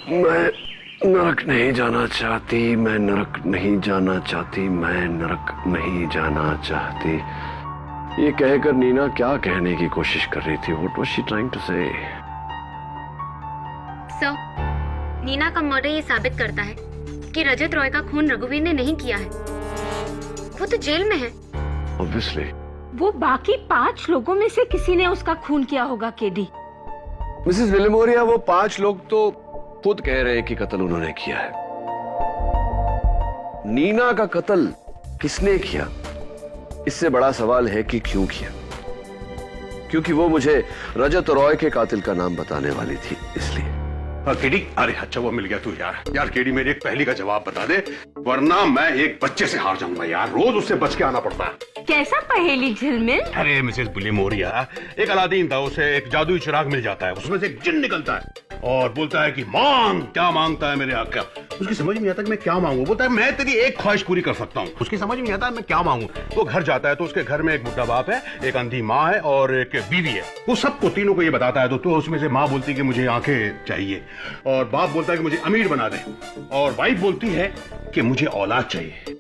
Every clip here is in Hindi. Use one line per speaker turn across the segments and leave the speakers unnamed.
मैं नरक नहीं जाना चाहती, मैं नरक नहीं जाना चाहती, मैं नरक नहीं जाना चाहती। ये कहकर नीना क्या कहने की कोशिश कर रही थी? What was she trying to say?
Sir, Nina का मर्डर ये साबित करता है कि रजत रॉय का खून रघुवीर ने नहीं किया है। वो तो जेल में है।
Obviously.
वो बाकी 5 लोगों में से किसी ने उसका खून किया होगा केडी।
मिसेस विलिमोरिया, वो 5 लोग तो खुद कह रहे हैं कि कत्ल उन्होंने किया है। नीना का कत्ल किसने किया, इससे बड़ा सवाल है कि क्यों किया। क्योंकि वो मुझे रजत रॉय के कातिल का नाम बताने वाली थी, इसलिए।
केडी, अरे अच्छा वो मिल गया तू यार केडी, मेरी एक पहली का जवाब बता दे, वरना मैं एक बच्चे से हार जाऊंगा यार। रोज उससे बच के आना पड़ता है।
कैसा पहेली झिलमिल?
अरे मिसेस विलिमोरिया, एक अलादीन था, उसे एक जादुई चिराग मिल जाता है, उसमें से एक जिन निकलता है और बोलता है कि मांग। क्या मांगता है मेरे आका? उसकी समझ नहीं आता कि मैं क्या मांगू। बोलता है मैं तेरी एक ख्वाहिश पूरी कर सकता हूँ। उसकी समझ नहीं आता मैं क्या मांगू। वो घर जाता है तो उसके घर में एक बुढ़ा बाप है, एक अंधी माँ है और एक बीवी है। वो सबको तीनों को ये बताता है तो उसमें से माँ बोलती है कि मुझे आंखें चाहिए, और बाप बोलता है कि मुझे अमीर बना दे, और वाइफ बोलती है कि मुझे औलाद चाहिए।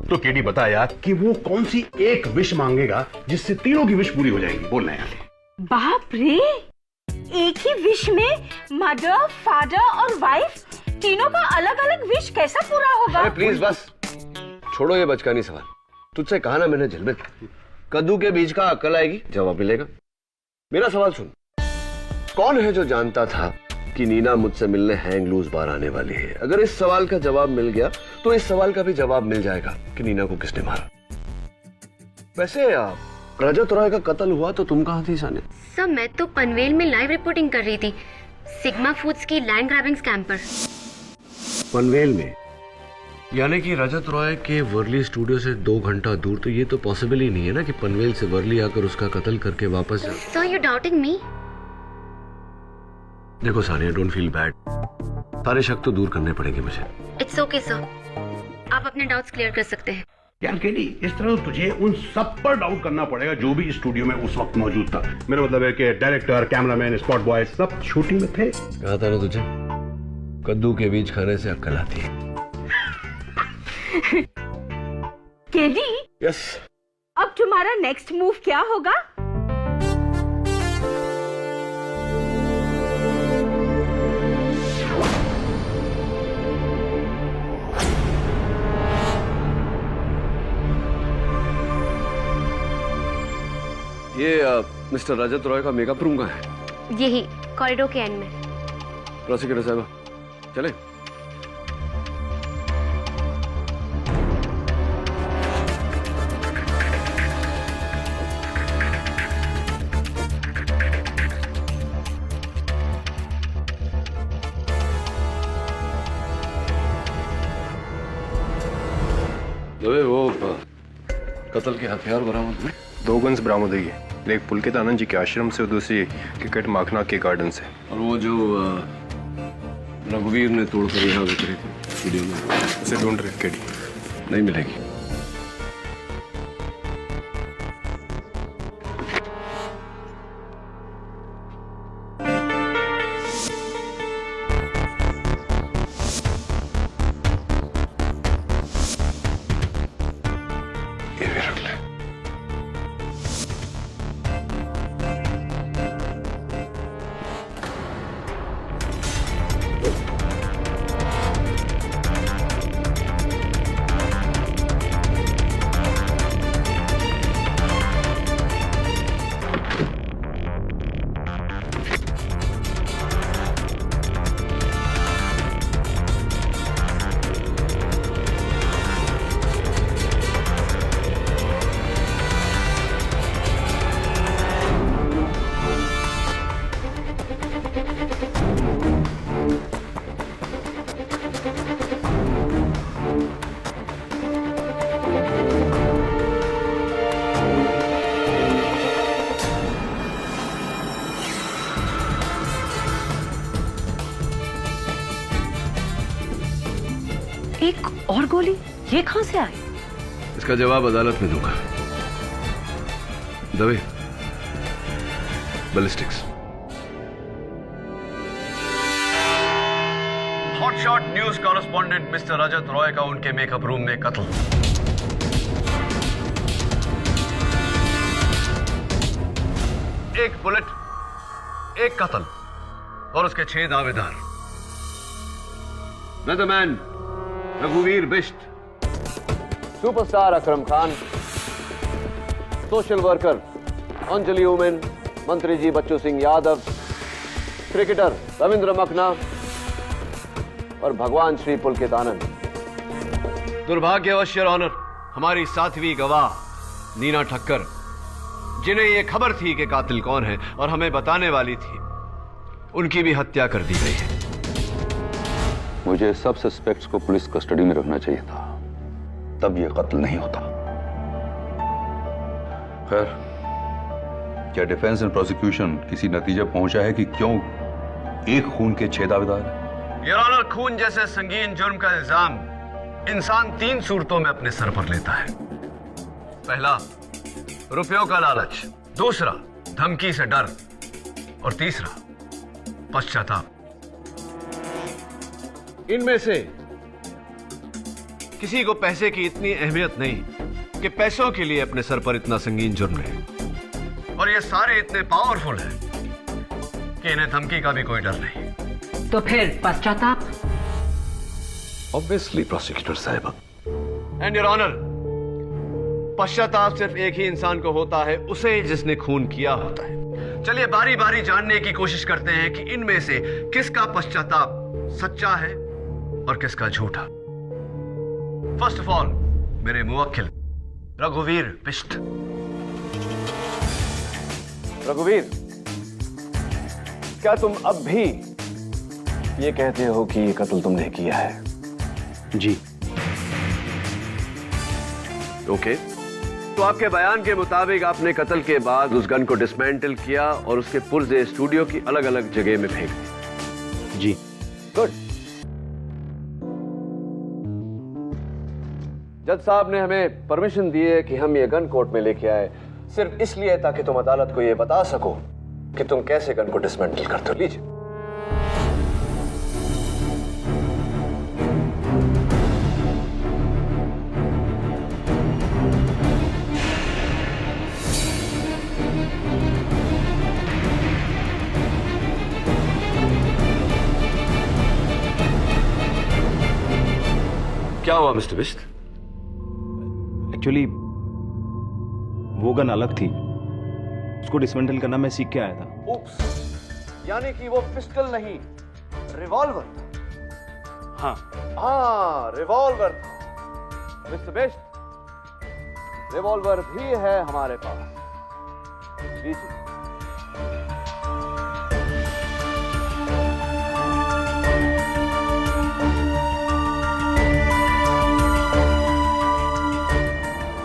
तो केडी बता यार कि वो कौन सी एक विश मांगेगा जिससे तीनों की विश पूरी हो जाएगी? बोलना यार।
बाप रे, एक ही विश में मदर, फादर और वाइफ तीनों का अलग अलग विश कैसा पूरा होगा?
अरे प्लीज बस छोड़ो ये बचकानी सवाल। तुझसे कहा ना मैंने झिलमिल, कद्दू के बीज का अक्ल आएगी, जवाब मिलेगा। मेरा सवाल सुन, कौन है जो जानता था कि नीना मुझसे मिलने हैंग लूज बार आने वाली है? अगर इस सवाल का जवाब मिल गया तो इस सवाल का भी जवाब मिल जाएगा कि नीना को किसने मारा। वैसे रजत रॉय का कत्ल हुआ तो तुम कहाँ थी सानिया?
सर, मैं तो पनवेल में लाइव रिपोर्टिंग कर रही थी, सिग्मा फूड्स की लैंड ग्रैबिंग स्कैम पर।
पनवेल में? यानी कि रजत रॉय के वर्ली स्टूडियो से 2 घंटा दूर। तो ये तो पॉसिबल ही नहीं है ना कि पनवेल से वर्ली आकर उसका कत्ल करके वापस जा।
सर, यू डाउटिंग मी?
देखो सानिया, डोंट फील बैड, सारे शक तो दूर करने पड़ेंगे मुझे।
इट्स ओके सर, आप अपने डाउट्स क्लियर कर सकते हैं।
यार केडी, इस तरह तुझे उन सब पर डाउट करना पड़ेगा जो भी स्टूडियो में उस वक्त मौजूद था। मेरा मतलब है कि डायरेक्टर, कैमरामैन, स्पॉट बॉय सब शूटिंग में थे।
कहा था ना तुझे, कद्दू के बीज खाने से अक्ल आती है।
KD,
yes.
अब तुम्हारा नेक्स्ट मूव क्या होगा?
ये मिस्टर रजत रॉय का मेकअप रूम का है?
यही कॉरिडोर के एंड में।
प्रोसिक्यूटर साहब चले। वो कत्ल के हथियार बरामद हुए?
2 गन्स बरामद हुई है, एक पुलकित आनंद जी के आश्रम से और दूसरी क्रिकेट माखना के गार्डन से।
और वो जो रघुवीर ने तोड़कर यहाँ बिखरी थी स्टूडियो में,
उसे ढूंढ रहे केडी।
नहीं मिलेगी। ये भी रख ले।
एक और गोली, ये कहां से आई?
इसका जवाब अदालत में दूंगा। Dave, ballistics. Hotshot news correspondent mister Rajat Roy का उनके मेकअप रूम में कत्ल। एक बुलेट, एक कत्ल और उसके 6 दावेदार। वेदरमैन रघुवीर Bisht, superstar Akram Khan, social worker Anjali Umen, मंत्री जी बच्चू सिंह यादव, क्रिकेटर रविंद्र मखना और भगवान श्री पुलकित आनंद। दुर्भाग्यवश योर ऑनर, हमारी 7वीं गवाह नीना ठक्कर, जिन्हें यह खबर थी कि कातिल कौन है और हमें बताने वाली थी, उनकी भी हत्या कर दी गई है।
मुझे सब सस्पेक्ट्स को पुलिस कस्टडी में रखना चाहिए था, तब यह कत्ल नहीं होता। खैर, क्या डिफेंस एंड प्रोसिक्यूशन किसी नतीजे पहुंचा है कि क्यों एक खून के 6 दावेदार हैं?
योर ऑनर, खून जैसे संगीन जुर्म का इल्जाम इंसान 3 सूरतों में अपने सर पर लेता है। पहला, रुपयों का लालच, दूसरा धमकी से डर और तीसरा पश्चाताप। इनमें से किसी को पैसे की इतनी अहमियत नहीं कि पैसों के लिए अपने सर पर इतना संगीन जुर्म ले, और ये सारे इतने पावरफुल हैं कि इन्हें धमकी का भी कोई डर नहीं।
तो फिर पश्चाताप?
ऑब्वियसली प्रोसिक्यूटर साहब। एंड योर ऑनर, पश्चाताप सिर्फ एक ही इंसान को होता है, उसे जिसने खून किया होता है। चलिए बारी बारी जानने की कोशिश करते हैं कि इनमें से किसका पश्चाताप सच्चा है और किसका झूठा। फर्स्ट ऑफ ऑल, मेरे मुवक्किल रघुवीर बिष्ट। रघुवीर, क्या तुम अब भी ये कहते हो कि ये कत्ल तुमने किया है?
जी।
ओके, तो आपके बयान के मुताबिक आपने कत्ल के बाद उस गन को डिसमेंटल किया और उसके पुर्जे स्टूडियो की अलग अलग जगह में फेंक दिए।
जी।
गुड। जज साहब ने हमें परमिशन दी है कि हम ये गन कोर्ट में लेके आए, सिर्फ इसलिए ताकि तुम अदालत को यह बता सको कि तुम कैसे गन को डिसमेंटल करते हो। लीजिए। क्या हुआ मिस्टर बिष्ट?
एक्चुअली वो गन अलग थी, उसको डिसमेंटल करना मैं सीख के आया था।
उप्स, यानी कि वो पिस्टल नहीं, रिवॉल्वर।
हाँ।
हाँ, रिवॉल्वर। मिस्टर बिष्ट, रिवॉल्वर भी है हमारे पास। लीजिए।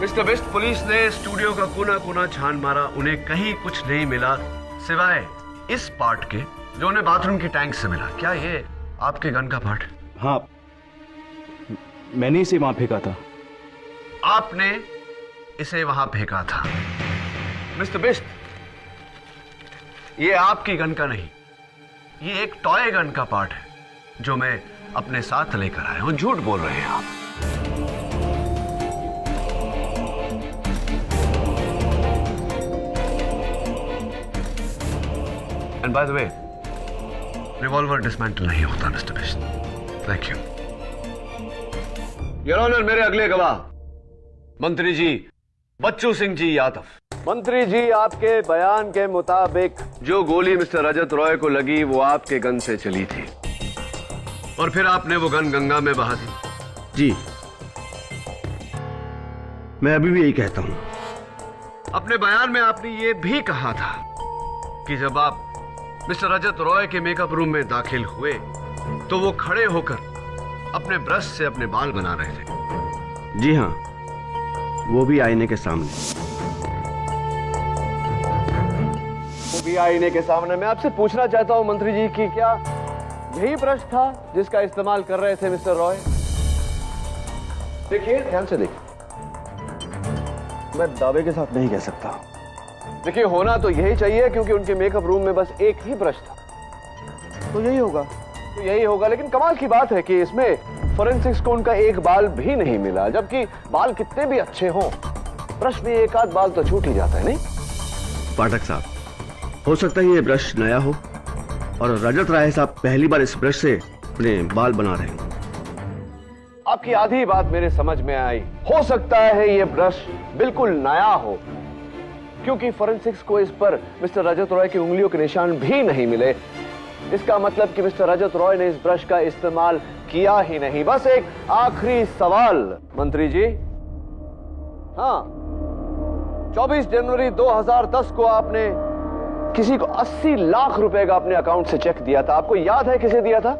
मिस्टर बिष्ट, पुलिस ने स्टूडियो का कोना कोना छान मारा, उन्हें कहीं कुछ नहीं मिला सिवाय इस पार्ट के जो उन्हें बाथरूम की टैंक से मिला। क्या ये आपके गन का पार्ट है?
हाँ, मैंने इसे वहां फेंका था।
आपने इसे वहां फेंका था? मिस्टर बिष्ट, ये आपकी गन का नहीं, ये एक टॉय गन का पार्ट है जो मैं अपने साथ लेकर आया हूं। झूठ बोल रहे हैं आप। And by the way, revolver dismantle नहीं होता mister Bisht. Thank you. Your honour, मेरे अगले गवाह मंत्री जी बच्चू सिंह जी यादव। मंत्री जी, आपके बयान के मुताबिक जो गोली मिस्टर रजत रॉय को लगी वो आपके गन से चली थी और फिर आपने वो गन गंगा में बहा दी।
जी, मैं अभी भी यही कहता हूं।
अपने बयान में आपने ये भी कहा था कि जब आप मिस्टर रजत रॉय के मेकअप रूम में दाखिल हुए तो वो खड़े होकर अपने ब्रश से अपने बाल बना रहे थे।
जी हाँ, वो भी आईने के सामने।
वो भी आईने के सामने। मैं आपसे पूछना चाहता हूं मंत्री जी कि क्या यही ब्रश था जिसका इस्तेमाल कर रहे थे मिस्टर रॉय? देखिए, ध्यान से देखिए।
मैं दावे के साथ नहीं कह सकता।
देखिए, होना तो यही चाहिए क्योंकि उनके मेकअप रूम में बस एक ही ब्रश था, तो यही होगा। तो यही होगा, लेकिन कमाल की बात है कि इसमें फोरेंसिक्स को उनका एक बाल भी नहीं मिला, जबकि बाल कितने भी अच्छे हों, ब्रश में एक आध बाल तो छूट ही जाता है, नहीं? पाठक साहब, हो सकता है ये ब्रश नया हो और रजत राय साहब पहली बार इस ब्रश से अपने बाल बना रहे हो। आपकी आधी बात मेरे समझ में आई। हो सकता है ये ब्रश बिल्कुल नया हो, क्योंकि फोरेंसिक्स को इस पर मिस्टर रजत रॉय की उंगलियों के निशान भी नहीं मिले। इसका मतलब कि मिस्टर रजत रॉय ने इस ब्रश का इस्तेमाल किया ही नहीं। बस एक आखिरी सवाल मंत्री जी। हाँ, 24 जनवरी 2010 को आपने किसी को 80 लाख रुपए का अपने अकाउंट से चेक दिया था। आपको याद है किसे दिया था?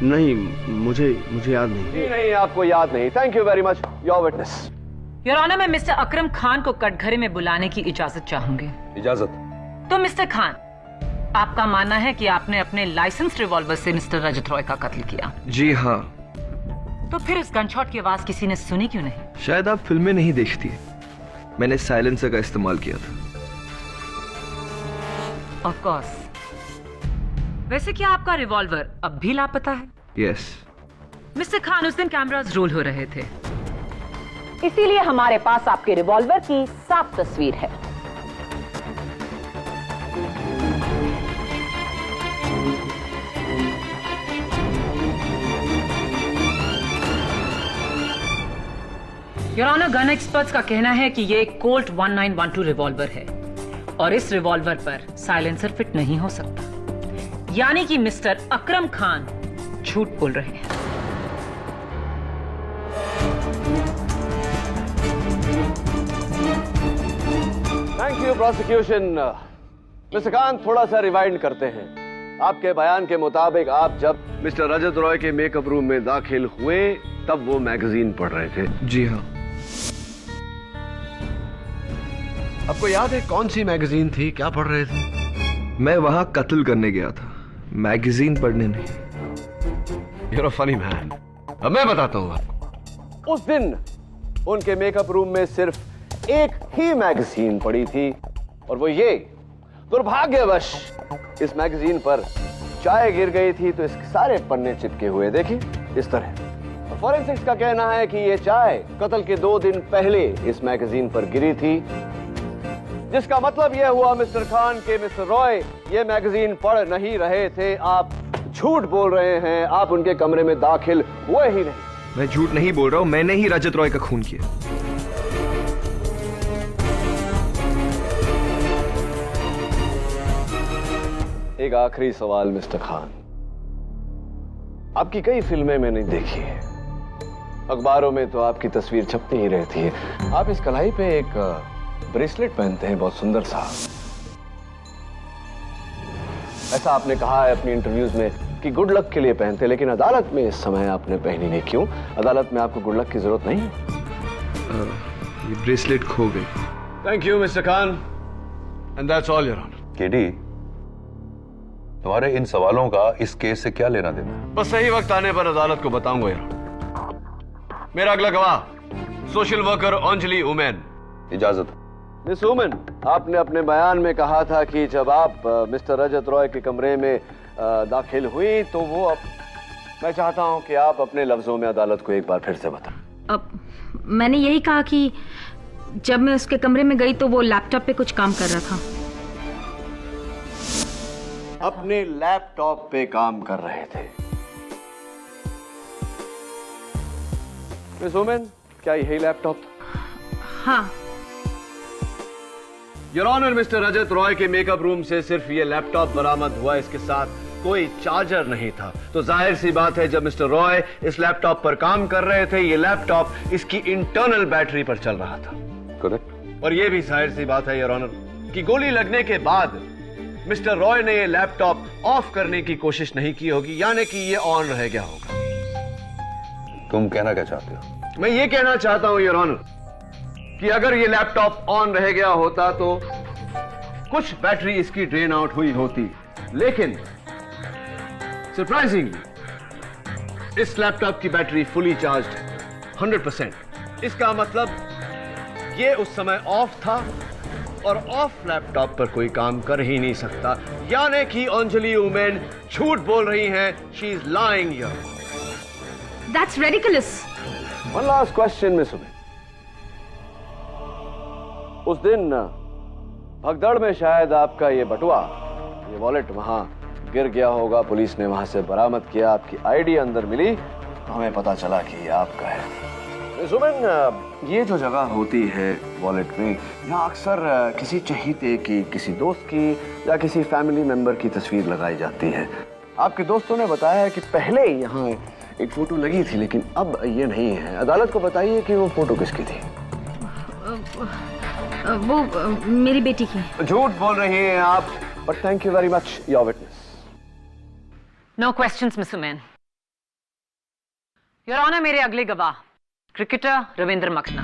नहीं, मुझे याद नहीं। नहीं, आपको याद नहीं। Thank you very much. Your witness.
Your honour, मैं मिस्टर अकरम खान को कटघरे में बुलाने की इजाजत चाहूंगी।
इजाजत?
तो मिस्टर खान, आपका मानना है कि आपने अपने लाइसेंस रिवॉल्वर से मिस्टर रजत रॉय का कत्ल किया?
जी हाँ।
तो फिर इस गनशॉट की आवाज किसी ने सुनी क्यों नहीं?
शायद आप फिल्में नहीं देखती। मैंने साइलेंसर का इस्तेमाल किया था।
Of course. वैसे क्या आपका रिवॉल्वर अब भी लापता है?
यस।
मिस्टर खान, उस दिन कैमरास रोल हो रहे थे,
इसीलिए हमारे पास आपके रिवॉल्वर की साफ तस्वीर है।
योर ऑनर, गन एक्सपर्ट्स का कहना है कि ये एक कोल्ट 1912 रिवॉल्वर है और इस रिवॉल्वर पर साइलेंसर फिट नहीं हो सकता, यानी कि मिस्टर अकरम खान झूठ बोल रहे हैं।
Thank you prosecution. Mister Khan, थोड़ा सा रिवाइंड करते हैं। आपके बयान के मुताबिक आप जब मिस्टर रजत रॉय के मेकअप रूम में दाखिल हुए तब वो मैगजीन पढ़ रहे थे?
जी हाँ।
आपको याद है कौन सी मैगजीन थी? क्या पढ़ रहे थे?
मैं वहां कत्ल करने गया था, मैगजीन पढ़ने नहीं।
You're a funny man। अब मैं बताता हूँ आपको। उस दिन उनके मेकअप रूम में सिर्फ एक ही मैगजीन पड़ी थी और वो ये। दुर्भाग्यवश इस मैगजीन पर चाय गिर गई थी तो इसके सारे पन्ने चिपके हुए, देखिए इस तरह। फोरेंसिक्स का कहना है कि ये चाय कत्ल के 2 दिन पहले इस मैगजीन पर गिरी थी, जिसका मतलब यह हुआ मिस्टर खान के मिस्टर रॉय ये मैगजीन पढ़ नहीं रहे थे। आप झूठ बोल रहे हैं, आप उनके कमरे में दाखिल हुए ही नहीं।
मैं झूठ नहीं बोल रहा हूं, मैंने ही रजत रॉय का खून किया।
एक आखिरी सवाल मिस्टर खान, आपकी कई फिल्में मैंने देखी है, अखबारों में तो आपकी तस्वीर छपती ही रहती है। आप इस कलाई पे एक ब्रेसलेट पहनते हैं, बहुत सुंदर सा। ऐसा आपने कहा है अपनी इंटरव्यूज में कि गुड लक के लिए पहनते, लेकिन अदालत में इस समय आपने पहनी नहीं। क्यों? अदालत में आपको गुड लक की जरूरत नहीं?
ये ब्रेसलेट खो गई।
Thank you mister Khan, and that's all your honour.
KD, तुम्हारे इन सवालों का इस केस से क्या लेना देना है?
बस सही वक्त आने पर अदालत को बताऊंगा यार। मेरा अगला गवाह सोशल वर्कर अंजलि उमेन।
इजाजत।
मिस उमेन, आपने अपने बयान में कहा था कि जब आप मिस्टर रजत रॉय के कमरे में दाखिल हुई तो वो मैं चाहता हूं कि आप अपने लफ्जों में अदालत को एक बार फिर से बताएं।
अब मैंने यही कहा कि जब मैं उसके कमरे में गई तो वो लैपटॉप पे कुछ काम कर रहा था।
अपने लैपटॉप पे काम कर रहे थे। मिस उमेन, क्या यही लैपटॉप था?
हाँ।
Your honour, mister Rajat Roy के मेकअप रूम से सिर्फ ये लैपटॉप बरामद हुआ, इसके साथ कोई चार्जर नहीं था। तो जाहिर सी बात है जब मिस्टर रॉय इस लैपटॉप पर काम कर रहे थे ये लैपटॉप इसकी इंटरनल बैटरी पर चल रहा था।
करेक्ट।
और ये भी जाहिर सी बात है योर ऑनर कि गोली लगने के बाद मिस्टर रॉय ने ये लैपटॉप ऑफ करने की कोशिश नहीं की होगी, यानी कि ये ऑन रह गया होगा।
तुम कहना क्या चाहते हो?
मैं ये कहना चाहता हूं योर ऑनर कि अगर ये लैपटॉप ऑन रह गया होता तो कुछ बैटरी इसकी ड्रेन आउट हुई होती, लेकिन सरप्राइजिंगली इस लैपटॉप की बैटरी फुली चार्ज्ड है। 100%। इसका मतलब ये उस समय ऑफ था और ऑफ लैपटॉप पर कोई काम कर ही नहीं सकता, यानी कि अंजलि उमेन झूठ बोल रही हैं। She is lying here.
That's ridiculous.
One last question miss women, उस दिन भगदड़ में शायद आपका ये बटुआ, ये वॉलेट वहां गिर गया होगा, पुलिस ने वहां से बरामद किया, आपकी आईडी अंदर मिली तो हमें पता चला कि ये आपका है। मिस उमेन, ये जो जगह होती है वॉलेट में, यहाँ अक्सर किसी चहीते की, किसी दोस्त की या किसी फैमिली मेंबर की तस्वीर लगाई जाती है। आपके दोस्तों ने बताया है कि पहले यहाँ एक फोटो लगी थी, लेकिन अब ये नहीं है। अदालत को बताइए कि वो फोटो किसकी थी।
वो मेरी बेटी की।
झूठ बोल रही हैं आप, but thank you very much your witness.
No questions miss उमेन। योर ऑनर, मेरे अगले गवाह क्रिकेटर रविंद्र मखना।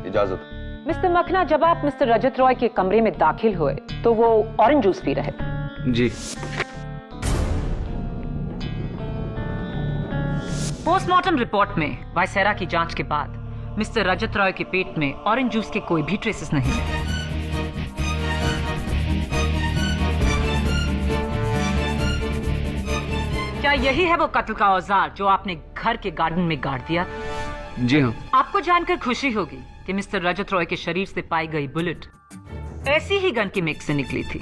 इजाजत।
मिस्टर मखना, जब आप मिस्टर रजत रॉय के कमरे में दाखिल हुए तो वो ऑरेंज जूस पी रहे थे।
जी।
पोस्टमार्टम रिपोर्ट में वायसेरा की जांच के बाद मिस्टर रजत रॉय के पेट में ऑरेंज जूस के कोई भी ट्रेसेस नहीं मिले। क्या यही है वो कत्ल का औजार जो आपने घर के गार्डन में गाड़ दिया?
जी हाँ।
आपको जानकर खुशी होगी कि मिस्टर रजत रॉय के शरीर से पाई गई बुलेट ऐसी ही गन की मेक से निकली थी,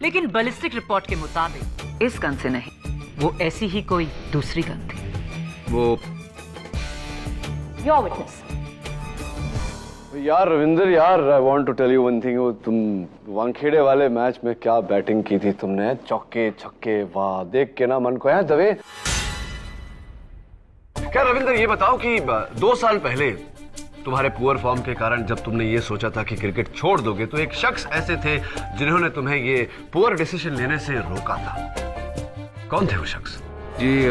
लेकिन बैलिस्टिक रिपोर्ट के मुताबिक इस गन से नहीं, वो ऐसी ही कोई दूसरी गन थी।
वो
योर विटनेस।
यार रविंदर यार, I want to tell you one thing. तुम वानखेड़े वाले मैच में क्या बैटिंग की थी तुमने, चौके छक्के, वाह, देख के ना मन को है दबे। क्या रविंदर, ये बताओ कि 2 साल पहले तुम्हारे पुअर फॉर्म के कारण जब तुमने ये सोचा था कि क्रिकेट छोड़ दोगे, तो एक शख्स ऐसे थे जिन्होंने तुम्हें ये पुअर डिसीजन लेने से रोका था। कौन थे वो शख्स?
जी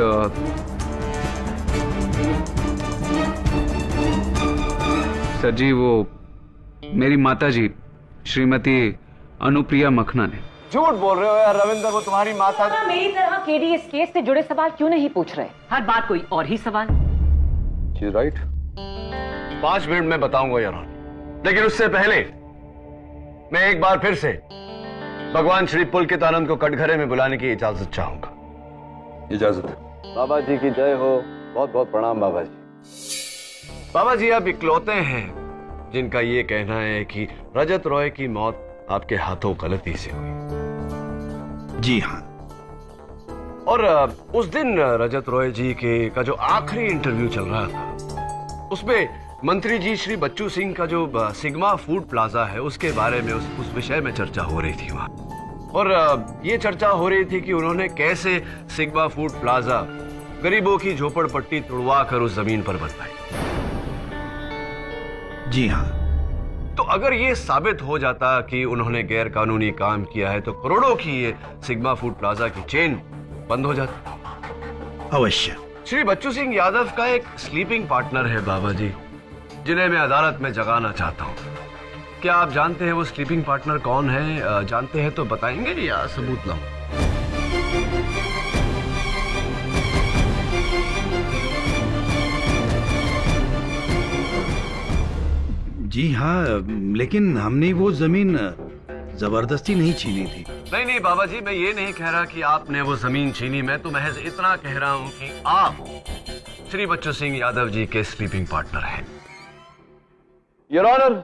सर जी, वो मेरी माता जी श्रीमती अनुप्रिया मखना ने।
झूठ बोल रहे हो यार रविंदर, वो तुम्हारी माता।
मेरी तरह केडीएस केस से जुड़े सवाल क्यों नहीं पूछ रहे? हर बात कोई और ही सवाल।
राइट।
5 मिनट में बताऊंगा यार, लेकिन उससे पहले मैं एक बार फिर से भगवान श्री पुलकितानंद को कटघरे में बुलाने की इजाजत चाहूंगा।
इजाजत।
बाबा जी की जय हो। बहुत बहुत प्रणाम बाबा जी। बाबा जी, आप इकलौते हैं जिनका ये कहना है कि रजत रॉय की मौत आपके हाथों गलती से हुई।
जी हाँ।
और उस दिन रजत रॉय जी का जो आखिरी इंटरव्यू चल रहा था, उसमें मंत्री जी श्री बच्चू सिंह का जो सिग्मा फूड प्लाजा है, उसके बारे में उस विषय में चर्चा हो रही थी वहां। और ये चर्चा हो रही थी कि उन्होंने कैसे सिग्मा फूड प्लाजा गरीबों की झोपड़पट्टी तुड़वा कर उस जमीन पर बनवाई।
जी हाँ।
तो अगर ये साबित हो जाता कि उन्होंने गैर कानूनी काम किया है, तो करोड़ों की ये सिग्मा फूड प्लाजा की चेन बंद हो जाती।
अवश्य।
श्री बच्चू सिंह यादव का एक स्लीपिंग पार्टनर है बाबा जी, जिन्हें मैं अदालत में जगाना चाहता हूँ। क्या आप जानते हैं वो स्लीपिंग पार्टनर कौन है? जानते हैं तो बताएंगे या सबूत लाऊं?
जी हाँ, लेकिन हमने वो जमीन जबरदस्ती नहीं छीनी थी।
नहीं बाबा जी, मैं ये नहीं कह रहा कि आपने वो जमीन छीनी। मैं तो महज इतना कह रहा हूँ कि आप श्री बच्चू सिंह यादव जी के स्लीपिंग पार्टनर हैं। योर ऑनर,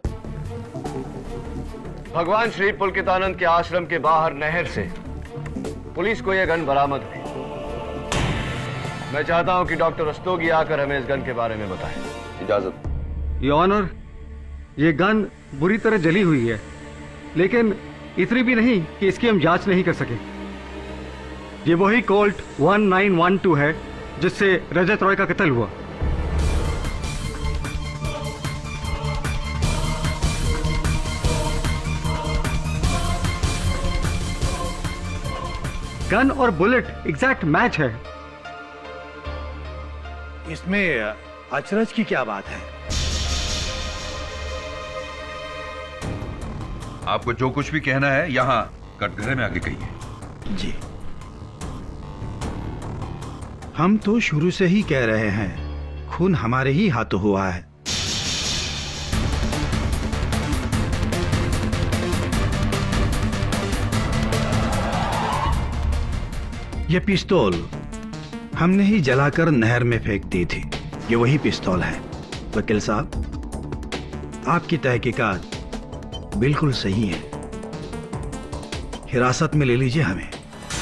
भगवान श्री पुलकितानंद के आश्रम के बाहर नहर से पुलिस को यह गन बरामद हुई। मैं चाहता हूं कि डॉक्टर रस्तोगी आकर हमें इस गन के बारे में बताएं।
इजाजत।
योर ऑनर, ये गन बुरी तरह जली हुई है, लेकिन इतनी भी नहीं कि इसकी हम जांच नहीं कर सके। ये वही कोल्ट 1912 है जिससे रजत रॉय का कत्ल हुआ। गन और बुलेट एग्जैक्ट मैच है।
इसमें अचरज की क्या बात है?
आपको जो कुछ भी कहना है यहाँ कटघरे में आके कहिए।
जी, हम तो शुरू से ही कह रहे हैं,
खून हमारे ही हाथों हुआ है। ये पिस्तौल हमने ही जलाकर नहर में फेंक दी थी। ये वही पिस्तौल है। वकील साहब, आपकी तहकीकात बिल्कुल सही है। हिरासत में ले लीजिए हमें।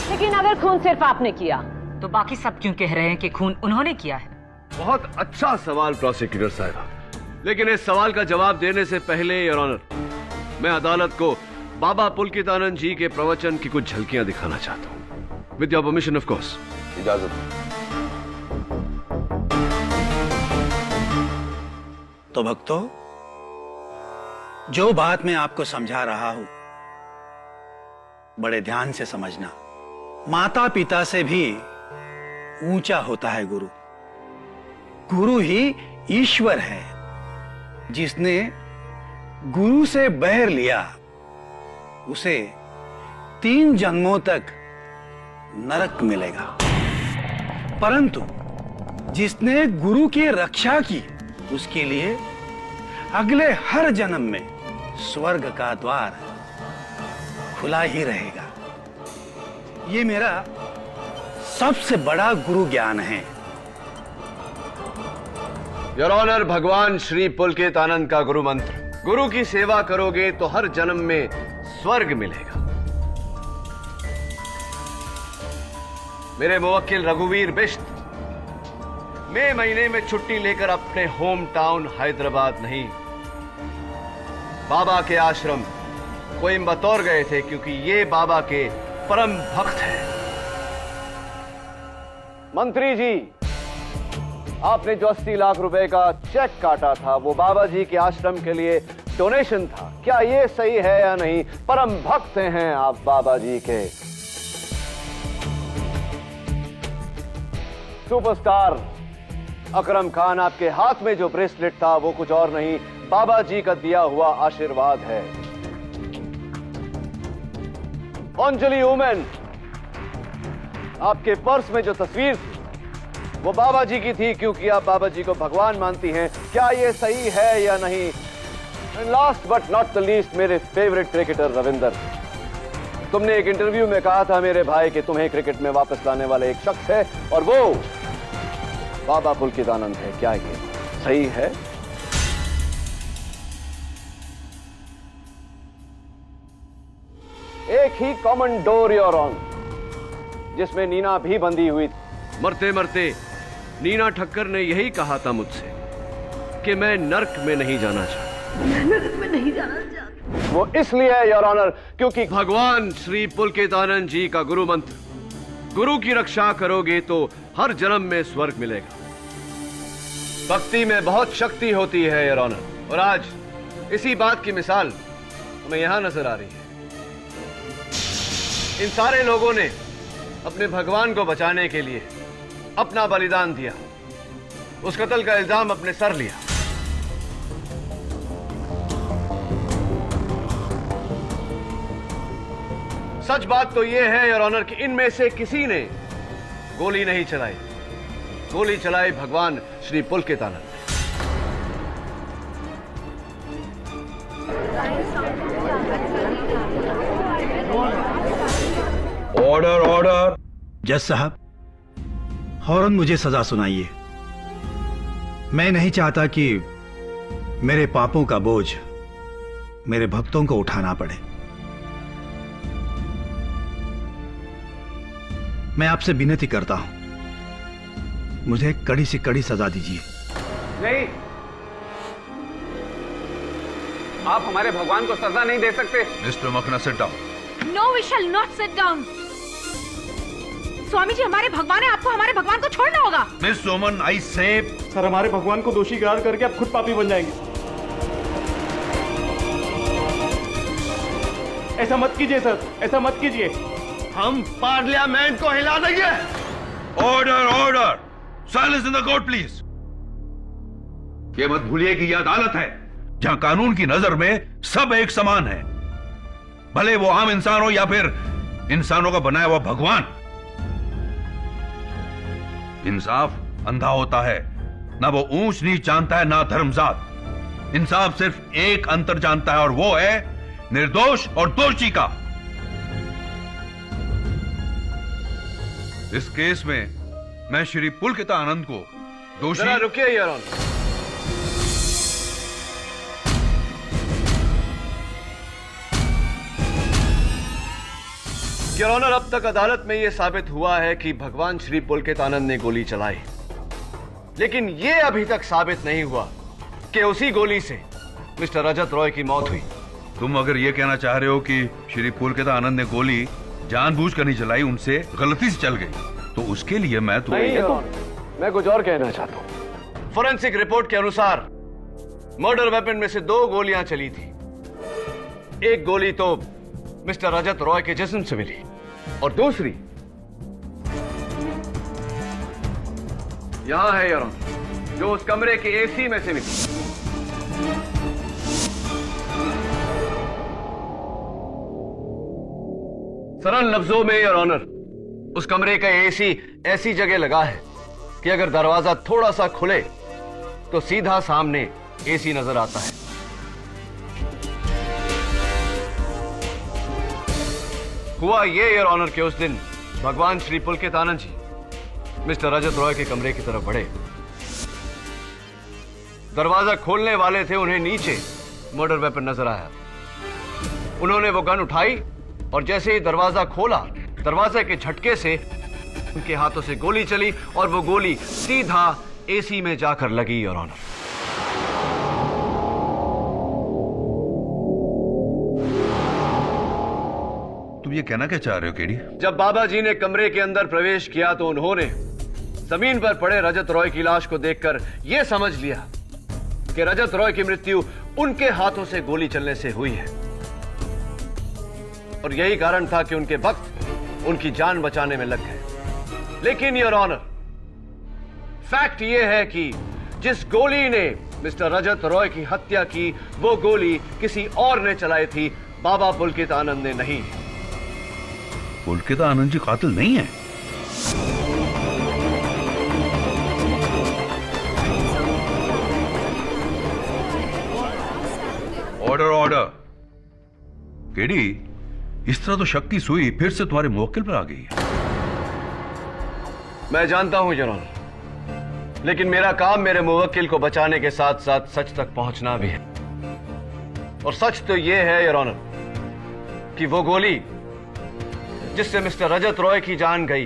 लेकिन अगर खून सिर्फ आपने किया तो बाकी सब क्यों कह रहे हैं कि खून उन्होंने किया है?
बहुत अच्छा सवाल प्रोसिक्यूटर साहिबा, लेकिन इस सवाल का जवाब देने से पहले योर ऑनर, मैं अदालत को बाबा पुलकितानंद जी के प्रवचन की कुछ झलकियां दिखाना चाहता हूं। With your permission of course. इजाजत।
तो भक्तों, जो बात मैं आपको समझा रहा हूं, बड़े ध्यान से समझना। माता पिता से भी ऊंचा होता है गुरु। गुरु ही ईश्वर है। जिसने गुरु से बैर लिया उसे 3 जन्मों तक नरक मिलेगा, परंतु जिसने गुरु की रक्षा की उसके लिए अगले हर जन्म में स्वर्ग का द्वार खुला ही रहेगा। ये मेरा सबसे बड़ा गुरु ज्ञान है।
योर ऑनर, भगवान श्री पुलकितानंद का गुरु मंत्र, गुरु की सेवा करोगे तो हर जन्म में स्वर्ग मिलेगा। मेरे मुवक्किल रघुवीर बिश्त मई महीने में छुट्टी लेकर अपने होम टाउन हैदराबाद नहीं, बाबा के आश्रम कोयम्बतौर गए थे, क्योंकि ये बाबा के परम भक्त हैं। मंत्री जी, आपने जो 80 लाख रुपए का चेक काटा था वो बाबा जी के आश्रम के लिए डोनेशन था। क्या ये सही है या नहीं? परम भक्त हैं आप बाबा जी के। सुपरस्टार अकरम खान, आपके हाथ में जो ब्रेसलेट था वो कुछ और नहीं, बाबा जी का दिया हुआ आशीर्वाद है। अंजलि वुमेन, आपके पर्स में जो तस्वीर थी वो बाबा जी की थी, क्योंकि आप बाबा जी को भगवान मानती हैं। क्या ये सही है या नहीं? Last but not the least, मेरे फेवरेट क्रिकेटर रविंदर, तुमने एक इंटरव्यू में कहा था मेरे भाई कि तुम्हें क्रिकेट में वापस लाने वाला एक शख्स है और वो बाबा पुलकितानंद है। क्या ये सही है? एक ही कॉमन डोर योर ऑनर, जिसमें नीना भी बंधी हुई थी। मरते मरते नीना ठक्कर ने यही कहा था मुझसे कि मैं नर्क में नहीं जाना चाहता।
नरक में नहीं जाना चाहता।
वो इसलिए है योर ऑनर क्योंकि भगवान श्री पुलकितानंद जी का गुरु मंत्र, गुरु की रक्षा करोगे तो हर जन्म में स्वर्ग मिलेगा। भक्ति में बहुत शक्ति होती है योर ऑनर, और आज इसी बात की मिसाल हमें यहां नजर आ रही है। इन सारे लोगों ने अपने भगवान को बचाने के लिए अपना बलिदान दिया, उस कत्ल का इल्जाम अपने सर लिया। सच बात तो यह है योर ऑनर कि इनमें से किसी ने गोली नहीं चलाई, गोली चलाई भगवान श्री पुलकितानंद ने।
Order order.
जज साहब, फौरन मुझे सजा सुनाइए। मैं नहीं चाहता कि मेरे पापों का बोझ मेरे भक्तों को उठाना पड़े। मैं आपसे विनती करता हूं, मुझे कड़ी से कड़ी सजा दीजिए।
नहीं, आप हमारे भगवान को सजा नहीं दे सकते।
Mister Makhna, sit down.
No, we shall not sit down. Swami ji, हमारे भगवान है, आपको हमारे भगवान को छोड़ना होगा।
मिस सोमन, आई से
सर, हमारे भगवान को दोषी करार करके आप खुद पापी बन जाएंगे। ऐसा मत कीजिए सर, ऐसा मत कीजिए।
हम पार्लियामेंट को हिला देंगे।
Order order. Silence in the court please. ये मत भूलिए कि यह अदालत है जहां कानून की नजर में सब एक समान है, भले वो आम इंसान हो या फिर इंसानों का बनाया हुआ भगवान। इंसाफ अंधा होता है ना वो ऊंच नीच जानता है ना धर्मजात। इंसाफ सिर्फ एक अंतर जानता है और वो है निर्दोष और दोषी का। इस केस में मैं श्री पुलकित आनंद को दोषी।
जरा रुकिए योर ऑनर। योर ऑनर, अब तक अदालत में यह साबित हुआ है कि भगवान श्री पुलकित आनंद ने गोली चलाई, लेकिन यह अभी तक साबित नहीं हुआ कि उसी गोली से मिस्टर रजत रॉय की मौत हुई।
तुम अगर यह कहना चाह रहे हो कि श्री पुलकित आनंद ने गोली जानबूझकर नहीं चलाई, उनसे गलती से चल गई, तो उसके लिए मैं तो
मैं कुछ और कहना चाहता हूं। फोरेंसिक रिपोर्ट के अनुसार मर्डर वेपन में से 2 गोलियां चली थी। एक गोली तो मिस्टर रजत रॉय के जिस्म से मिली और दूसरी यहां है योर ऑनर, जो उस कमरे के एसी में से मिली। सरल लफ्जों में योर ऑनर, उस कमरे का एसी ऐसी जगह लगा है कि अगर दरवाजा थोड़ा सा खुले तो सीधा सामने एसी नजर आता है। हुआ ये योर ऑनर कि उस दिन भगवान श्री पुलकित आनंद जी मिस्टर रजत रॉय के कमरे की तरफ बढ़े। दरवाजा खोलने वाले थे, उन्हें नीचे मर्डर वेपन नजर आया। उन्होंने वो गन उठाई और जैसे ही दरवाजा खोला, दरवाजे के झटके से उनके हाथों से गोली चली और वो गोली सीधा एसी में जाकर लगी योर ऑनर।
तुम ये कहना क्या चाह रहे हो केडी?
जब बाबा जी ने कमरे के अंदर प्रवेश किया तो उन्होंने जमीन पर पड़े रजत रॉय की लाश को देखकर यह समझ लिया कि रजत रॉय की मृत्यु उनके हाथों से गोली चलने से हुई है, और यही कारण था कि उनके वक्त उनकी जान बचाने में लग गए। लेकिन योर ऑनर, फैक्ट यह है कि जिस गोली ने मिस्टर रजत रॉय की हत्या की, वो गोली किसी और ने चलाई थी, बाबा पुलकित आनंद ने नहीं।
पुलकित आनंद जी कातिल नहीं है। Order order. केडी, इस तरह तो शक की सुई फिर से तुम्हारे मुवक्किल पर आ गई है।
मैं जानता हूं योर ऑनर, लेकिन मेरा काम मेरे मुवक्किल को बचाने के साथ साथ सच तक पहुंचना भी है। और सच तो यह है योर ऑनर कि वो गोली जिससे मिस्टर रजत रॉय की जान गई,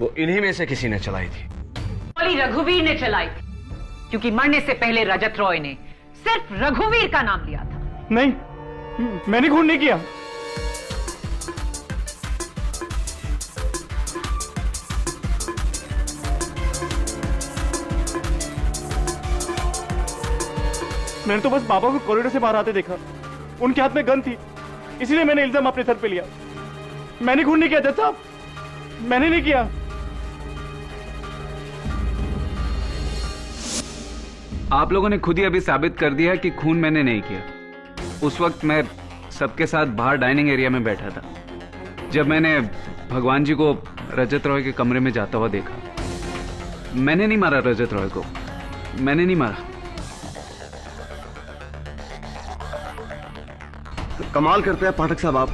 वो इन्हीं में से किसी ने चलाई थी।
गोली रघुवीर ने चलाई थी, क्योंकि मरने से पहले रजत रॉय ने सिर्फ रघुवीर का नाम लिया था।
नहीं, मैंने खून नहीं किया। मैंने तो बस बाबा को कॉरिडोर से बाहर आते देखा, उनके हाथ में गन थी, इसीलिए मैंने इल्जाम अपने सर पे लिया। मैंने खून नहीं किया जज साहब, मैंने नहीं किया।
आप लोगों ने खुद ही अभी साबित कर दिया कि खून मैंने नहीं किया। उस वक्त मैं सबके साथ बाहर डाइनिंग एरिया में बैठा था जब मैंने भगवान जी को रजत रॉय के कमरे में जाता हुआ देखा। मैंने नहीं मारा रजत रॉय को, मैंने नहीं मारा।
कमाल करते हैं पाठक साहब आप।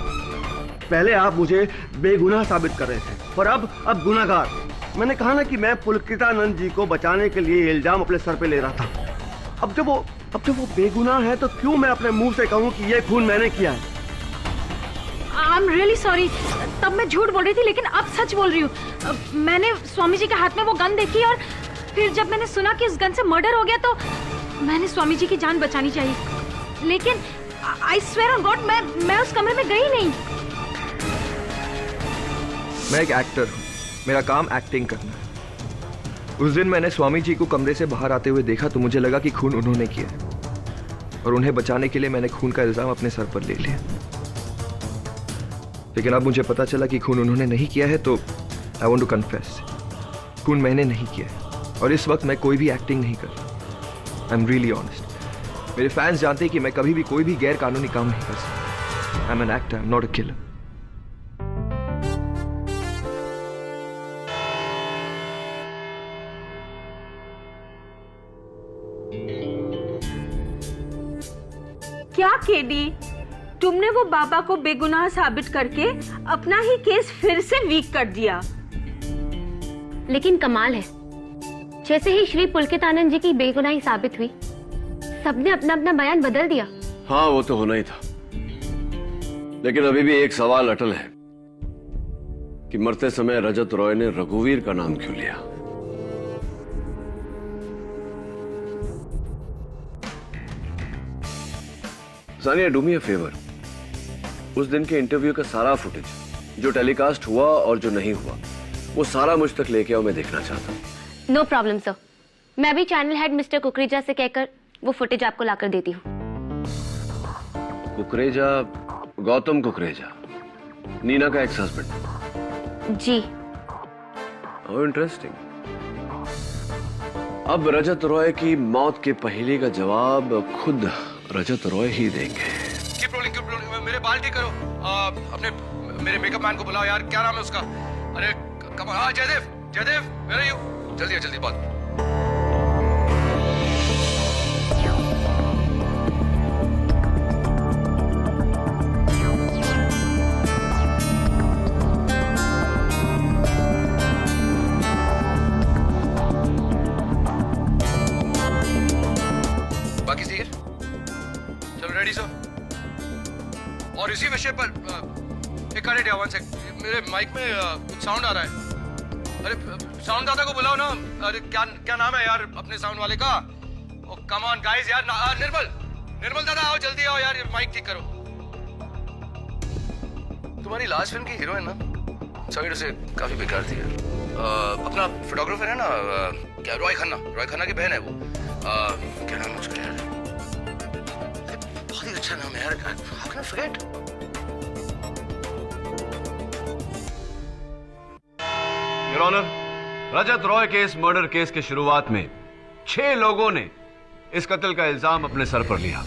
पहले आप मुझे बेगुनाह साबित कर रहे थे और अब गुनाहगार। मैंने कहा ना कि मैं पुलकितानंद जी को बचाने के लिए इल्जाम अपने सर पे ले रहा था। अब जब वो बेगुनाह है तो क्यों मैं अपने मुंह से कहूं कि ये खून मैंने किया है?
आई एम रियली सॉरी, तब मैं झूठ बोल रही थी, लेकिन अब सच बोल रही हूँ। मैंने स्वामी जी के हाथ में वो गन देखी और फिर जब मैंने सुना कि उस गन से मर्डर हो गया तो मैंने स्वामी जी की जान बचानी चाहिए। लेकिन आई स्वेयर ऑन गॉड, मैं उस कमरे में गई नहीं।
मैं एक एक्टर हूँ, मेरा काम एक्टिंग करना है। उस दिन मैंने स्वामी जी को कमरे से बाहर आते हुए देखा तो मुझे लगा कि खून उन्होंने किया है और उन्हें बचाने के लिए मैंने खून का इल्जाम अपने सर पर ले लिया। लेकिन अब मुझे पता चला कि खून उन्होंने नहीं किया है, तो आई वांट टू कन्फेस, खून मैंने नहीं किया है और इस वक्त मैं कोई भी एक्टिंग नहीं कर रहा। I am really honest. मेरे फैंस जानते हैं कि मैं कभी भी कोई भी गैर कानूनी काम नहीं कर सकता। I am an actor, I am not a killer.
क्या केडी, तुमने वो बाबा को बेगुनाह साबित करके अपना ही केस फिर से वीक कर दिया।
लेकिन कमाल है, जैसे ही श्री पुलकितानंद जी की बेगुनाही साबित हुई, सबने अपना अपना बयान बदल दिया।
हाँ, वो तो होना ही था, लेकिन अभी भी एक सवाल अटल है कि मरते समय रजत रॉय ने रघुवीर का नाम क्यों लिया? Sania, do me a favour, उस दिन के इंटरव्यू का सारा फुटेज जो टेलीकास्ट हुआ और जो नहीं हुआ, वो सारा मुझ तक लेके आओ, मैं देखना चाहता हूँ।
नो प्रॉब्लम सर, मैं भी चैनल हेड मिस्टर कुकरेजा से कहकर वो फुटेज आपको लाकर देती हूँ।
कुकरेजा, गौतम कुकरेजा, नीना का एक्स हस्बैंड?
जी।
How interesting. अब रजत रॉय की मौत के पहेली का जवाब खुद रजत रॉय ही देंगे।
कीप रोलिंग, मेरे बाल ठीक करो। अपने मेरे मेकअप मैन को बुलाओ यार, क्या नाम है उसका? अरे कमाल। हाँ, जयदेव, वेयर आर यू? जल्दी बात। बाकी सीर चलो, रेडी सर। और इसी विषय पर एक मिनट, वन सेक, मेरे माइक में कुछ साउंड आ रहा है। अरे साउंड दादा को बुलाओ ना। अरे क्या नाम है यार अपने साउंड वाले का? ओ कम ऑन गाइस यार। निर्मल दादा आओ, जल्दी आओ यार, माइक ठीक करो। तुम्हारी लास्ट फिल्म की हीरोइन ना, सॉरी से काफी बेकार थी यार। अपना फोटोग्राफर है ना, क्या रॉय खन्ना की बहन है वो। क्या नाम है उसका यार? बहुत ही अच्छा नाम है यार, how can I forget?
Your honour, Rajat Roy के इस मर्डर केस के शुरुआत में 6 लोगों ने इस कत्ल का इल्जाम अपने सर पर लिया।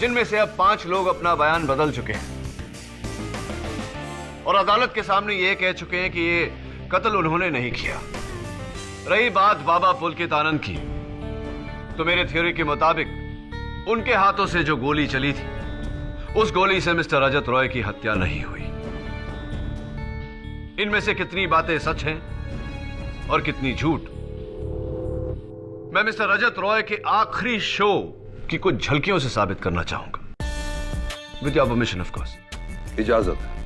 जिनमें से अब 5 लोग अपना बयान बदल चुके हैं और अदालत के सामने ये कह चुके हैं कि ये कत्ल उन्होंने नहीं किया। रही बात बाबा पुलकितानंद की, तो मेरे थ्योरी के मुताबिक उनके हाथों से जो गोली चली थी, उस गोली से मिस्टर रजत रॉय की हत्या नहीं हुई। इनमें से कितनी बातें सच हैं और कितनी झूठ, मैं मिस्टर रजत रॉय के आखिरी शो की कुछ झलकियों से साबित करना चाहूंगा। With your permission of course.
इजाजत है।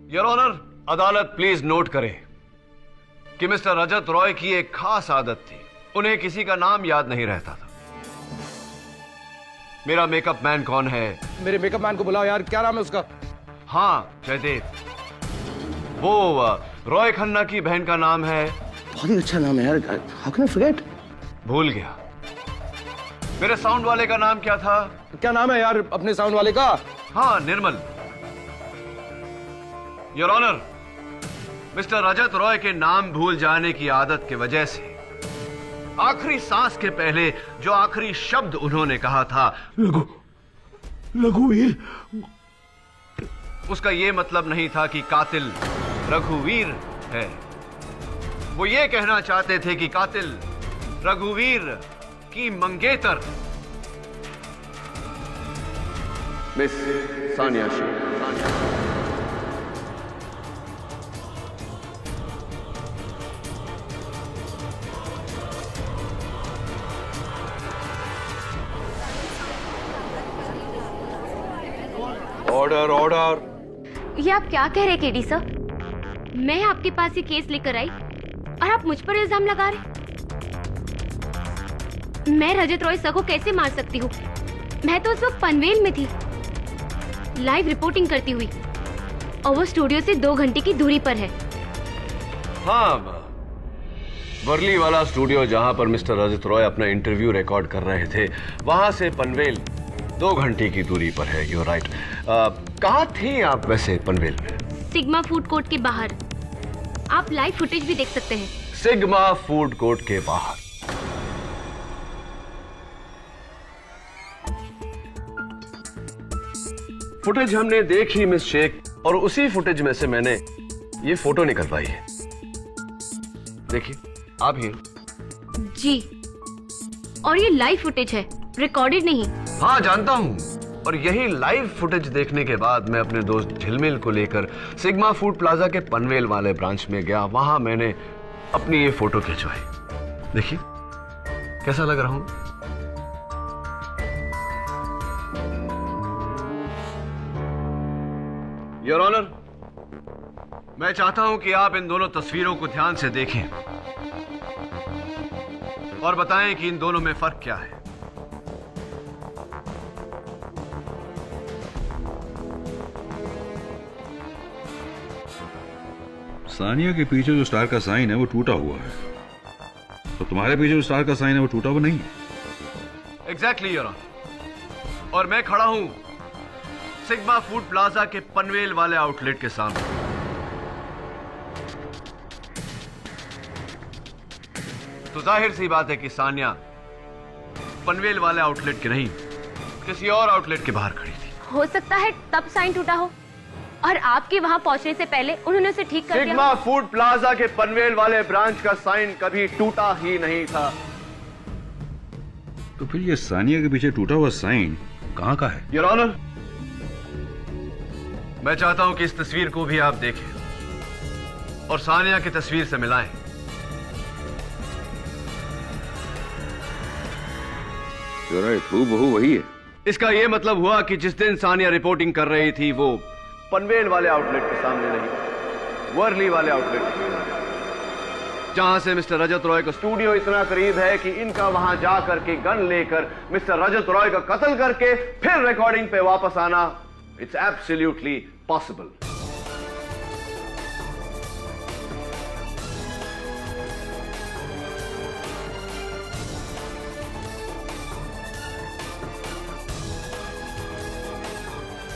योर ऑनर, अदालत प्लीज नोट करें कि मिस्टर रजत रॉय की एक खास आदत थी, उन्हें किसी का नाम याद नहीं रहता था। मेरा मेकअप मैन कौन है?
मेरे मेकअप मैन को बुलाओ यार, क्या नाम है उसका?
हाँ, जयदेव। वो रॉय खन्ना की बहन का नाम है?
बहुत ही अच्छा नाम है यार, हाउ कैन आई फॉरगेट?
भूल गया। मेरे साउंड वाले का नाम क्या था?
क्या नाम है यार अपने साउंड वाले का?
हाँ, निर्मल। Your honour, mister Rajat Roy के नाम भूल जाने की आदत की वजह से आखिरी सांस के पहले जो आखिरी शब्द उन्होंने कहा था,
रघुवीर,
उसका यह मतलब नहीं था कि कातिल रघुवीर है। वो ये कहना चाहते थे कि कातिल रघुवीर की मंगेतर मिस सानिया शेख।
ऑर्डर।
ये आप क्या कह रहे केडी सर? मैं आपके पास ये केस लेकर आई और आप मुझ पर इल्जाम लगा रहे? मैं रजत रॉय सर को कैसे मार सकती हूँ? मैं तो उस वक्त पनवेल में थी, लाइव रिपोर्टिंग करती हुई, और वो स्टूडियो से 2 घंटे की दूरी पर है।
हाँ, वर्ली वाला स्टूडियो जहां पर मिस्टर रजत रॉय अपना इंटरव्यू रिकॉर्ड कर रहे थे, वहां से पनवेल 2 घंटे की दूरी पर है। You right. कहाँ थे आप वैसे पनवेल में?
सिग्मा फूड कोर्ट के बाहर। आप लाइव फुटेज भी देख सकते हैं।
सिग्मा फूड कोर्ट के बाहर। फुटेज हमने देखी मिस शेख, और उसी फुटेज में से मैंने ये फोटो निकलवाई है। देखिए, आप ही।
जी, और ये लाइव फुटेज है, रिकॉर्डेड नहीं।
हाँ, जानता हूं। और यही लाइव फुटेज देखने के बाद मैं अपने दोस्त झिलमिल को लेकर सिग्मा फूड प्लाजा के पनवेल वाले ब्रांच में गया। वहां मैंने अपनी ये फोटो खिंचवाई। देखिए कैसा लग रहा हूं। योर ऑनर, मैं चाहता हूं कि आप इन दोनों तस्वीरों को ध्यान से देखें और बताएं कि इन दोनों में फर्क क्या है।
सानिया के पीछे जो स्टार का साइन है वो टूटा हुआ है, तो तुम्हारे पीछे जो स्टार का साइन है वो टूटा हुआ नहीं है।
Exactly your honour. और मैं खड़ा हूं सिग्मा फूड प्लाजा के पनवेल वाले आउटलेट के सामने। तो जाहिर सी बात है कि सानिया पनवेल वाले आउटलेट के नहीं, किसी और आउटलेट के बाहर खड़ी थी।
हो सकता है तब साइन टूटा हो और आपके वहां पहुंचने से पहले उन्होंने उसे ठीक कर दिया।
सिग्मा फूड प्लाजा के पनवेल वाले ब्रांच का साइन कभी टूटा ही नहीं था।
तो फिर ये सानिया के पीछे टूटा हुआ साइन कहां का है?
योर ऑनर, मैं चाहता हूं कि इस तस्वीर को भी आप देखें और सानिया की तस्वीर से मिलाएं।
हूबहू वही है।
इसका यह मतलब हुआ कि जिस दिन सानिया रिपोर्टिंग कर रही थी वो पनवेल वाले आउटलेट के सामने नहीं, वर्ली वाले आउटलेट के सामने, जहां से मिस्टर रजत रॉय का स्टूडियो इतना करीब है कि इनका वहां जाकर के गन लेकर मिस्टर रजत रॉय का कत्ल करके फिर रिकॉर्डिंग पे वापस आना, इट्स एब्सोल्युटली पॉसिबल।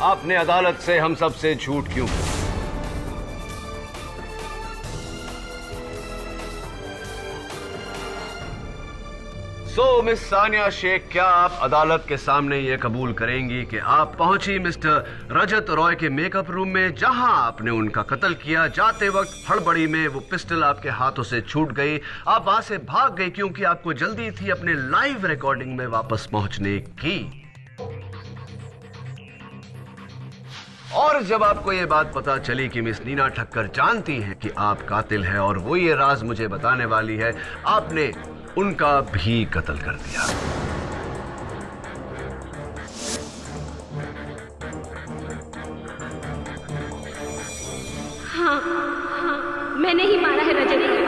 आपने अदालत से हम सब से झूठ क्यों? मिस सानिया शेख, क्या आप अदालत के सामने यह कबूल करेंगी कि आप पहुंची मिस्टर रजत रॉय के मेकअप रूम में, जहां आपने उनका कत्ल किया? जाते वक्त हड़बड़ी में वो पिस्टल आपके हाथों से छूट गई, आप वहां से भाग गई क्योंकि आपको जल्दी थी अपने लाइव रिकॉर्डिंग में वापस पहुंचने की। और जब आपको यह बात पता चली कि मिस नीना ठक्कर जानती हैं कि आप कातिल हैं और वो ये राज मुझे बताने वाली है, आपने उनका भी कत्ल कर दिया।
हाँ, मैंने ही मारा है Rajat.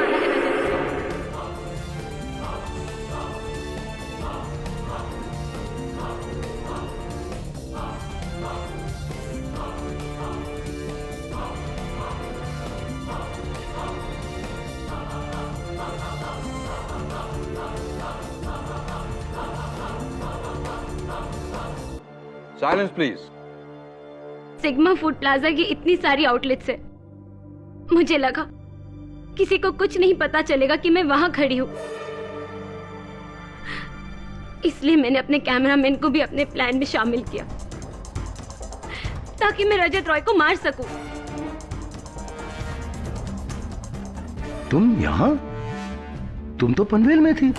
Silence please.
Sigma food plaza की इतनी सारी आउटलेट से मुझे लगा किसी को कुछ नहीं पता चलेगा कि मैं वहां खड़ी हूं, इसलिए मैंने अपने कैमरामैन को भी अपने प्लान में शामिल किया ताकि मैं रजत रॉय को मार सकूं।
तुम यहां? तुम तो पनवेल में थी।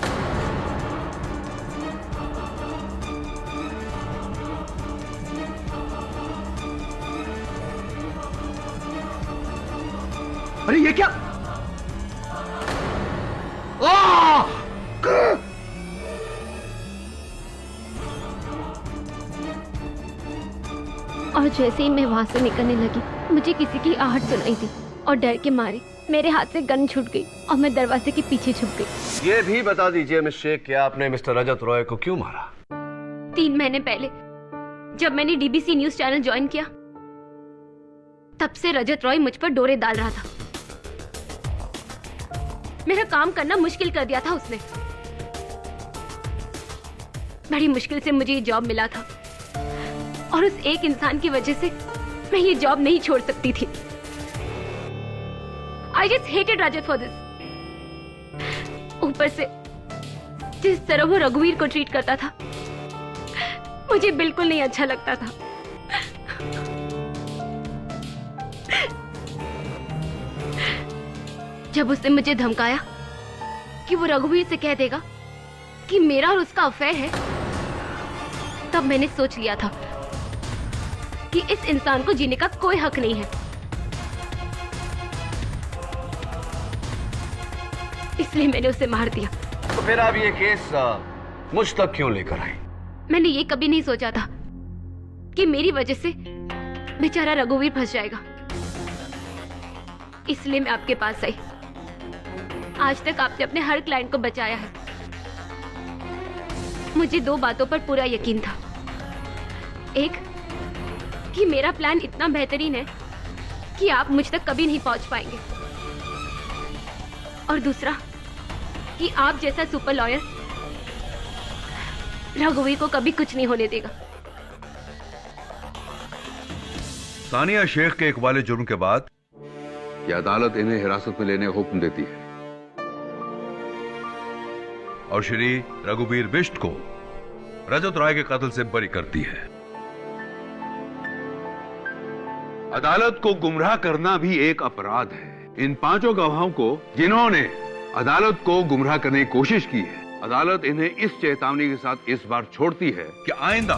अरे ये क्या?
और जैसे ही मैं वहां से निकलने लगी, मुझे किसी की आहट सुनाई दी और डर के मारे मेरे हाथ से गन छूट गई और मैं दरवाजे के पीछे छुप गई।
ये भी बता दीजिए मिस शेख कि आपने मिस्टर रजत रॉय को क्यों मारा?
3 महीने पहले जब मैंने डीबीसी न्यूज चैनल ज्वाइन किया, तब से रजत रॉय मुझ पर डोरे डाल रहा था। मेरा काम करना मुश्किल कर दिया था उसने। बड़ी मुश्किल से मुझे ये जॉब मिला था और उस एक इंसान की वजह से मैं ये जॉब नहीं छोड़ सकती थी। I just hated Rajat for this. ऊपर से जिस तरह वो रघुवीर को ट्रीट करता था, मुझे बिल्कुल नहीं अच्छा लगता था। जब उसने मुझे धमकाया कि वो रघुवीर से कह देगा कि मेरा और उसका अफेयर है, तब मैंने सोच लिया था कि इस इंसान को जीने का कोई हक नहीं है। इसलिए मैंने उसे मार दिया।
तो फिर आप ये केस मुझ तक क्यों लेकर आई?
मैंने ये कभी नहीं सोचा था कि मेरी वजह से बेचारा रघुवीर फंस जाएगा। इसलिए मैं आपके पास आई। आज तक आपने अपने हर क्लाइंट को बचाया है। मुझे 2 बातों पर पूरा यकीन था। एक, कि मेरा प्लान इतना बेहतरीन है कि आप मुझ तक कभी नहीं पहुंच पाएंगे, और दूसरा कि आप जैसा सुपर लॉयर रघुवीर को कभी कुछ नहीं होने देगा।
सानिया शेख के इकबाल जुर्म के बाद यह अदालत इन्हें हिरासत में लेने का हुक्म देती है और श्री रघुवीर बिष्ट को रजत रॉय के कत्ल से बरी करती है। अदालत को गुमराह करना भी एक अपराध है। इन 5 गवाहों को जिन्होंने अदालत को गुमराह करने की कोशिश की है, अदालत इन्हें इस चेतावनी के साथ इस बार छोड़ती है कि आइंदा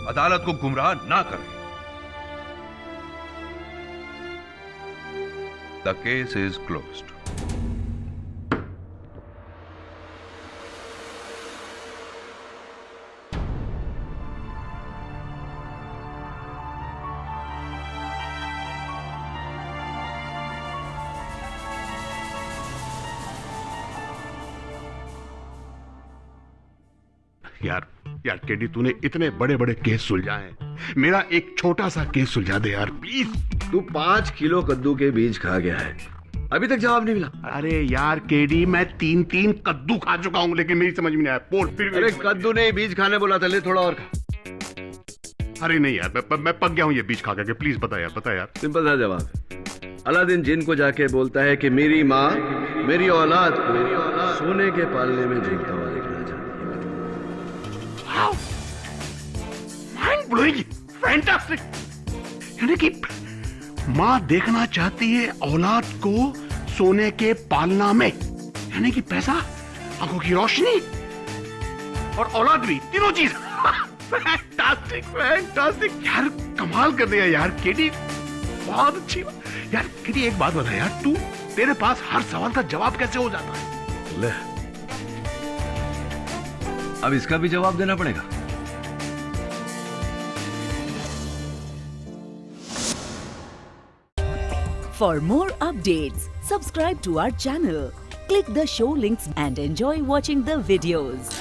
अदालत को गुमराह ना करें। The case is closed.
यार केडी, तूने इतने बड़े बड़े केस सुलझाए हैं, मेरा एक छोटा सा केस सुलझा दे यार प्लीज।
तू 5 किलो कद्दू के बीज खा गया है, अभी तक जवाब नहीं मिला।
अरे यार केडी, मैं 3 कद्दू खा चुका हूं, लेकिन मेरी समझ में नहीं आया। बोल फिर।
अरे कद्दू ने बीज खाने बोला था, ले थोड़ा और खा।
अरे नहीं यार, मैं पक गया हूं ये बीज खा के। प्लीज बता यार।
सिंपल सा जवाब है। अलादीन जिन को जाके बोलता है कि मेरी माँ मेरी औलाद को सोने के पालने में झूलता हुआ देखना चाहती है।
Mind blowing, fantastic. यानी कि माँ देखना चाहती है औलाद को सोने के पालना में, यानी कि पैसा, आंखों की रोशनी और औलाद भी, तीनों चीज। फैंटास्टिक यार, कमाल कर दिया यार केडी, बहुत अच्छी बात। यार केडी, एक बात बता यार, तेरे पास हर सवाल का जवाब कैसे हो जाता है?
ले, अब इसका भी जवाब देना पड़ेगा।
For more updates, subscribe to our channel, click the show links and enjoy watching the videos.